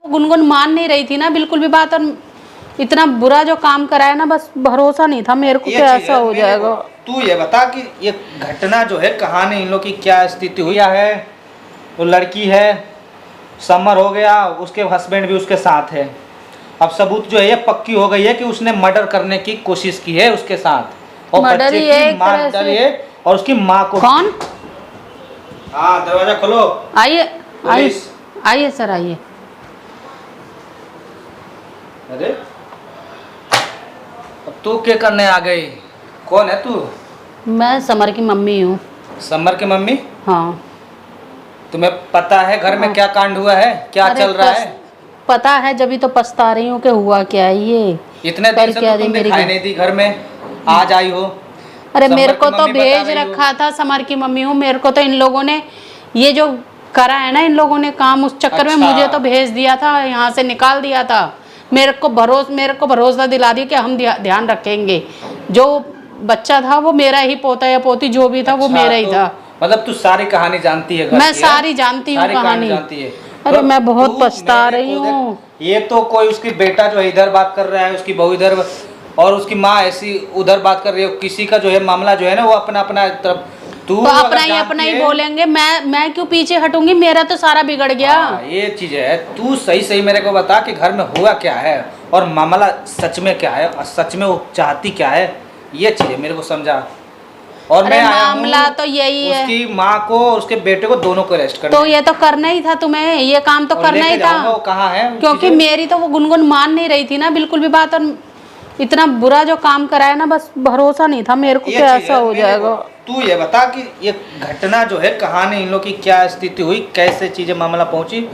गुनगुन मान नहीं रही थी ना बिल्कुल भी बात, और इतना बुरा जो काम कराया ना, बस भरोसा नहीं था मेरे को कि ऐसा हो जाएगा। तू ये बता कि ये घटना जो है, कहानी इन लोग की क्या स्थिति हुई है। वो लड़की है, समर हो गया, उसके हस्बैंड भी उसके साथ है। अब सबूत जो है ये पक्की हो गई है कि उसने मर्डर करने की कोशिश की है उसके साथ, और बच्चे की मां डरी है और उसकी माँ को। कौन? हाँ, दरवाजा खोलो। आइए आइए आइए सर, आइए। अरे अब तू क्या करने आ गई? कौन है तू? मैं समर की मम्मी हूँ। समर की मम्मी? हाँ। तुम्हें पता है घर में क्या कांड हुआ है, क्या चल रहा है? पता है, जब तो पछता रही हूँ कि हुआ क्या है ये। इतने दिन से तो तुम दिखाई नहीं दी घर में, आज आई हो। अरे मेरे को तो भेज रखा था, समर की मम्मी हूँ। मेरे को तो इन लोगों ने ये जो करा है ना, इन लोगों ने काम, उस चक्कर में मुझे तो भेज दिया था, यहाँ से निकाल दिया था। मेरे को भरोसा दिला दिया कि हम ध्यान रखेंगे। जो बच्चा था वो मेरा ही, पोता या पोती जो भी था वो मेरा ही था। मतलब तू सारी कहानी जानती है? मैं सारी जानती हूँ कहानी। अरे मैं बहुत पछता रही हूँ। ये तो कोई उसकी बेटा जो है इधर बात कर रहा है, उसकी बहू इधर, और उसकी माँ ऐसी उधर बात कर रही है। किसी का जो है मामला जो है ना वो अपना अपना तरफ, तू तो अपना ही बोलेंगे। मैं क्यों पीछे हटूंगी? मेरा तो सारा बिगड़ गया। ये चीज है। तू सही मेरे को बता कि घर में हुआ क्या है और मामला सच में क्या है, और सच में वो चाहती क्या है, ये चीज मेरे को समझा। और मैं मामला तो यही है, उसकी माँ को और उसके बेटे को दोनों को अरेस्ट करना। तो ये तो करना ही था तुम्हें, ये काम तो करना ही था। वो कहाँ है? क्योंकि मेरी तो वो गुनगुन मान नहीं रही थी ना बिल्कुल भी बात, और इतना बुरा जो काम कराया ना, बस भरोसा नहीं था मेरे को कि ऐसा हो जाएगा। तू ये बता कि ये घटना जो है, कहानी इन लोग की क्या स्थिति हुई, कैसे चीजें मामला पहुंची,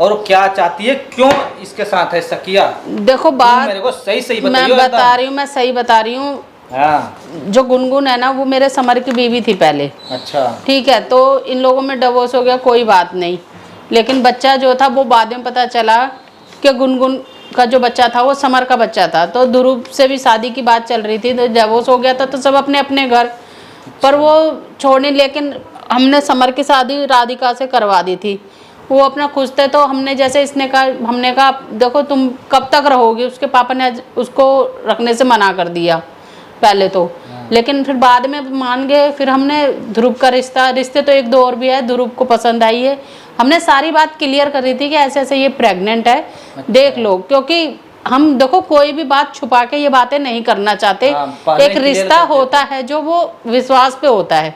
और वो क्या चाहती है, क्यों इसके साथ ऐसा किया? देखो बात मेरे को सही मैं बता रही हूँ, मैं सही बता रही हूँ। हाँ। जो गुनगुन है ना, वो मेरे समर की बीवी थी पहले। अच्छा। ठीक है, तो इन लोगों में डिवोर्स हो गया, कोई बात नहीं। लेकिन बच्चा जो था वो बाद में पता चला कि गुनगुन का जो बच्चा था वो समर का बच्चा था। तो ध्रुव से भी शादी की बात चल रही थी, तो डिवोर्स हो गया था, तो सब अपने अपने घर पर वो छोड़ने। लेकिन हमने समर की शादी राधिका से करवा दी थी। वो अपना खुश थे, तो हमने जैसे इसने कहा, हमने कहा देखो तुम कब तक रहोगे, उसके पापा ने उसको रखने से मना कर दिया पहले तो। लेकिन फिर बाद में मान गए। फिर हमने ध्रुव का रिश्ते तो एक दो और भी है, ध्रुव को पसंद आई है। हमने सारी बात क्लियर कर रही थी कि ऐसे ऐसे ये प्रेग्नेंट है। अच्छा। देख लो, क्योंकि हम देखो कोई भी बात छुपा के ये बातें नहीं करना चाहते। एक रिश्ता होता है जो वो विश्वास पे होता है।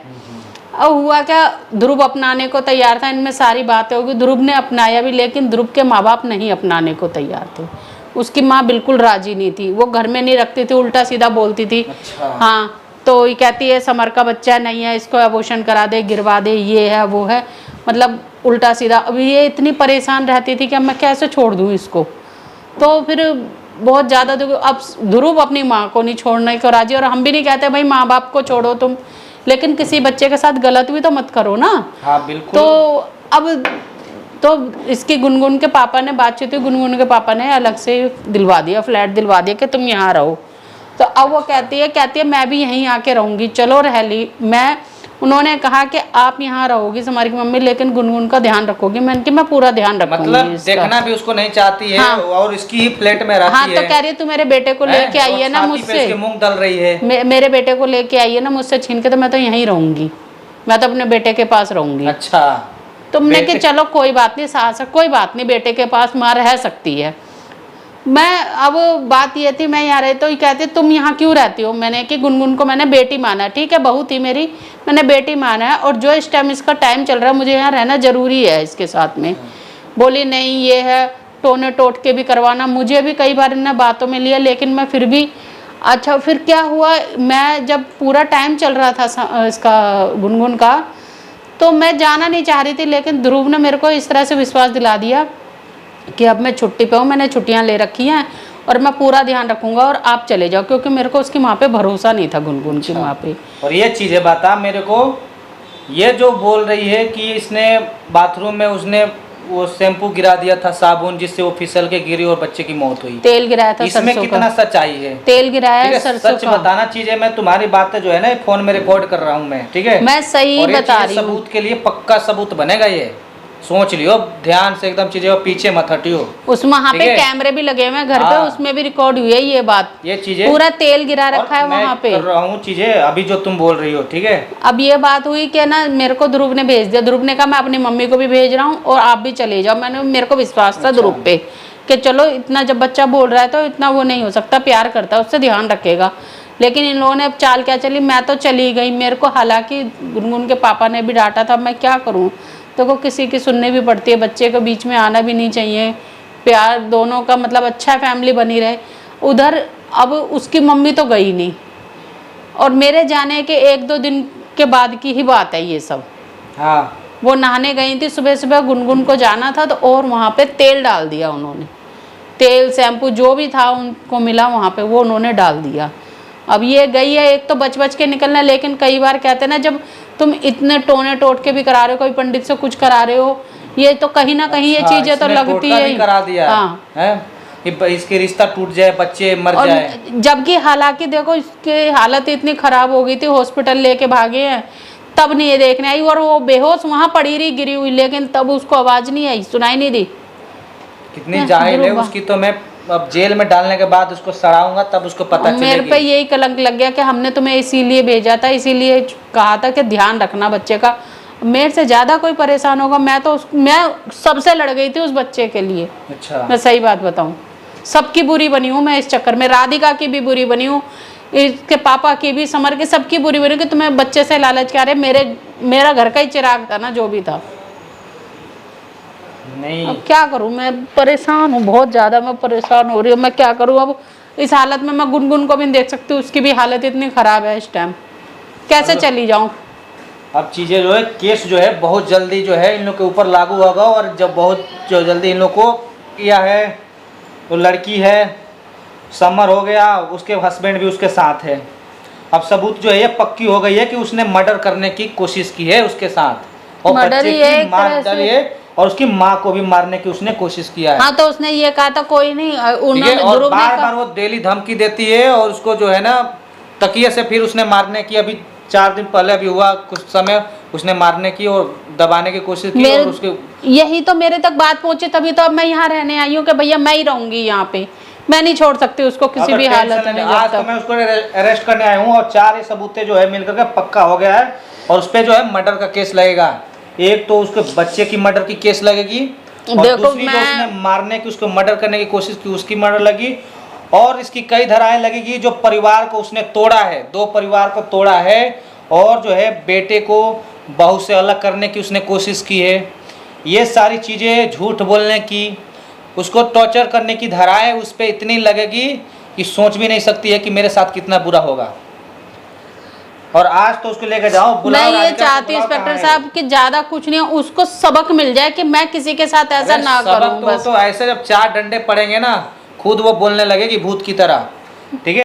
अब हुआ क्या, ध्रुव अपनाने को तैयार था, इनमें सारी बातें होगी। ध्रुव ने अपनाया भी, लेकिन ध्रुव के माँ बाप नहीं अपनाने को तैयार थे। उसकी माँ बिल्कुल राजी नहीं थी, वो घर में नहीं रखती थी, उल्टा सीधा बोलती थी। अच्छा। हाँ, तो ये कहती है समर का बच्चा नहीं है, इसको अबॉर्शन करा दे, गिरवा दे, ये है वो है, मतलब उल्टा सीधा। अभी ये इतनी परेशान रहती थी कि अब मैं कैसे छोड़ दूँ इसको। तो फिर बहुत ज़्यादा, अब ध्रुव अपनी माँ को नहीं छोड़ने को राजी, और हम भी नहीं कहते भाई माँ बाप को छोड़ो तुम, लेकिन किसी बच्चे के साथ गलत भी तो मत करो ना। हाँ बिल्कुल। तो अब तो इसकी गुनगुन के पापा ने बातचीत हुई, गुनगुन के पापा ने अलग से दिलवा दिया, फ्लैट दिलवा दिया कि तुम यहाँ रहो। तो अब वो कहती है मैं भी यहीं आके रहूँगी, चलो रह ली। उन्होंने कहा कि आप यहाँ रहोगी समर की मम्मी, लेकिन गुनगुन का ध्यान रखोगी। मैंने कि मैं पूरा ध्यान रखूंगी। मतलब देखना भी उसको नहीं चाहती है। हाँ। और इसकी ही फ्लैट में रहती है। हाँ, तो कह रही है तू मेरे बेटे को लेके आई है ना मुझसे, मूंग दल रही है, मेरे बेटे को लेके आई है ना मुझसे छीन के, तो मैं तो यहीं रहूंगी, मैं तो अपने बेटे के पास रहूंगी। अच्छा। तुमने कि चलो कोई बात नहीं, सास कोई बात नहीं, बेटे के पास माँ रह सकती है। मैं अब बात ये थी, मैं यहाँ रही तो ये कहती तुम यहाँ क्यों रहती हो। मैंने कि गुनगुन को मैंने बेटी माना, ठीक है बहू थी मेरी, मैंने बेटी माना है, और जो इस टाइम इसका टाइम चल रहा है मुझे यहाँ रहना जरूरी है इसके साथ में। बोली नहीं, ये है टोने टोट के भी करवाना। मुझे भी कई बार इन बातों में लिया, लेकिन मैं फिर भी। अच्छा, फिर क्या हुआ, मैं जब पूरा टाइम चल रहा था इसका गुनगुन का, तो मैं जाना नहीं चाह रही थी, लेकिन ध्रुव ने मेरे को इस तरह से विश्वास दिला दिया कि अब मैं छुट्टी पे हूँ, मैंने छुट्टियाँ ले रखी हैं और मैं पूरा ध्यान रखूंगा और आप चले जाओ, क्योंकि मेरे को उसकी माँ पे भरोसा नहीं था, गुनगुन की माँ पे। और ये चीज़ें बता मेरे को, ये जो बोल रही है कि इसने बाथरूम में उसने वो शैम्पू गिरा दिया था, साबुन, जिससे वो फिसल के गिरी और बच्चे की मौत हुई। तेल गिराया था, इसमें कितना सच्चाई है? तेल गिराया सरसों का। सच बताना चीजें, मैं तुम्हारी बातें जो है ना फोन में रिकॉर्ड कर रहा हूँ मैं, ठीक है? मैं सही बता रही हूँ। सबूत के लिए पक्का सबूत बनेगा ये। सोच लियो ध्यान से एकदम चीजें, पीछे मत हटियो। उस वहाँ ठीक पे है? कैमरे भी लगे हुए हैं घर पे, हाँ। उसमें भी रिकॉर्ड हुई है ये बात। ये चीजें पूरा तेल गिरा और रखा है मैं वहाँ पे। कर रहा हूँ चीजें अभी जो तुम बोल रही हो, ठीक है। अब ये बात हुई कि ना मेरे को ध्रुव ने भेज दिया, ध्रुव ने कहा मैं अपनी मम्मी को भी भेज रहा हूँ और आप भी चले जाओ। मेरे को विश्वास था ध्रुव पे कि चलो इतना जब बच्चा बोल रहा है तो इतना वो नहीं हो सकता, प्यार करता है, उससे ध्यान रखेगा। लेकिन इन लोगों ने अब चाल क्या चली, मैं तो चली गई। मेरे को हालांकि गुनगुन के पापा ने भी डांटा था, मैं क्या करूँ, तो को किसी की सुननी भी पड़ती है, बच्चे को बीच में आना भी नहीं चाहिए। प्यार दोनों का मतलब अच्छा फैमिली बनी रहे। उधर अब उसकी मम्मी तो गई नहीं, और मेरे जाने के 1-2 दिन के बाद की ही बात है ये सब। हाँ। वो नहाने गई थी सुबह सुबह, गुनगुन को जाना था तो, और वहाँ पे तेल डाल दिया उन्होंने। तेल शैम्पू जो भी था उनको मिला वहाँ पे, वो उन्होंने डाल दिया। अब ये गई है, एक तो बच बच के निकलना, लेकिन कई बार कहते हैं ना जब तुम इतने टोने टोट के भी करा रहे हो, कोई पंडित से कुछ करा रहे हो, ये तो कहीं ना कहीं ये चीजें तो लगती है। करा दिया हाँ है इसके रिश्ता टूट जाए, बच्चे मर और जाए। जबकि हालांकि देखो इसकी हालत इतनी खराब हो गई थी, हॉस्पिटल लेके भागे हैं, तब नहीं ये देखने आई, और वो बेहोश वहां पड़ी रही गिरी हुई, लेकिन तब उसको आवाज नहीं आई, सुनाई नहीं दी। कितनी जाहिल है उसकी, तो मैं अब जेल में डालने के बाद उसको सड़ाऊंगा तब उसको पता चलेगी। मेरे पे यही कलंक लग गया कि हमने तुम्हें इसीलिए भेजा था, इसीलिए कहा था कि ध्यान रखना बच्चे का। मेरे से ज्यादा कोई परेशान होगा, मैं सबसे लड़ गई थी उस बच्चे के लिए। अच्छा। मैं सही बात बताऊं, सबकी बुरी बनी हूँ मैं इस चक्कर में, राधिका की भी बुरी बनी हूँ, इसके पापा की भी, समर की, सबकी बुरी बनी कि तुम्हें बच्चे से लालच क्या रहे। मेरा घर का ही चिराग था ना जो भी था। नहीं अब क्या करूं, मैं परेशान हूँ बहुत ज्यादा, मैं परेशान हो रही हूँ, मैं क्या करूँ अब। इस हालत में मैं गुनगुन को भी देख सकती हूँ, उसकी भी हालत इतनी खराब है इस टाइम, कैसे चली जाऊं। अब चीजें जो है, केस जो है बहुत जल्दी जो है इन लोग के ऊपर लागू होगा, और जब बहुत जो जल्दी इन लोग को किया है, वो लड़की है, समर हो गया, उसके हस्बैंड भी उसके साथ है। अब सबूत जो है ये पक्की हो गई है कि उसने मर्डर करने की कोशिश की है उसके साथ, और बच्चे की मार डाली है, और उसकी माँ को भी मारने की उसने कोशिश किया है। हाँ तो उसने ये कहा था कोई नहीं, उन्होंने और बार बार वो डेली धमकी देती है, और उसको जो है ना तकिए से फिर उसने मारने की, अभी 4 दिन पहले अभी हुआ कुछ समय, उसने मारने की और दबाने की कोशिश की, और उसके यही तो मेरे तक बात पहुंची, तभी तो अब मैं यहाँ रहने आई हूँ कि भैया मैं ही रहूंगी यहाँ पे, मैं नहीं छोड़ सकती उसको किसी भी हालत में। आज तो मैं उसको अरेस्ट करने आया हूँ, और 4 सबूतें जो है मिलकर के पक्का हो गया है, और उस पे जो है मर्डर का केस लगेगा। एक तो उसके बच्चे की मर्डर की केस लगेगी, और दूसरी जो उसने मारने की, उसको मर्डर करने की कोशिश की, उसकी मर्डर लगी, और इसकी कई धाराएं लगेगी जो परिवार को उसने तोड़ा है, 2 परिवार को तोड़ा है, और जो है बेटे को बहू से अलग करने की उसने कोशिश की है। ये सारी चीज़ें, झूठ बोलने की, उसको टॉर्चर करने की धाराएं उस पर इतनी लगेगी कि सोच भी नहीं सकती है कि मेरे साथ कितना बुरा होगा। और आज तो उसको लेकर जाओ, मैं ये चाहती हूँ इंस्पेक्टर साहब कि ज्यादा कुछ नहीं, उसको सबक मिल जाए कि मैं किसी के साथ ऐसा ना करूं। तो ऐसे जब 4 डंडे पड़ेंगे ना, खुद वो बोलने लगेगी भूत की तरह, ठीक है।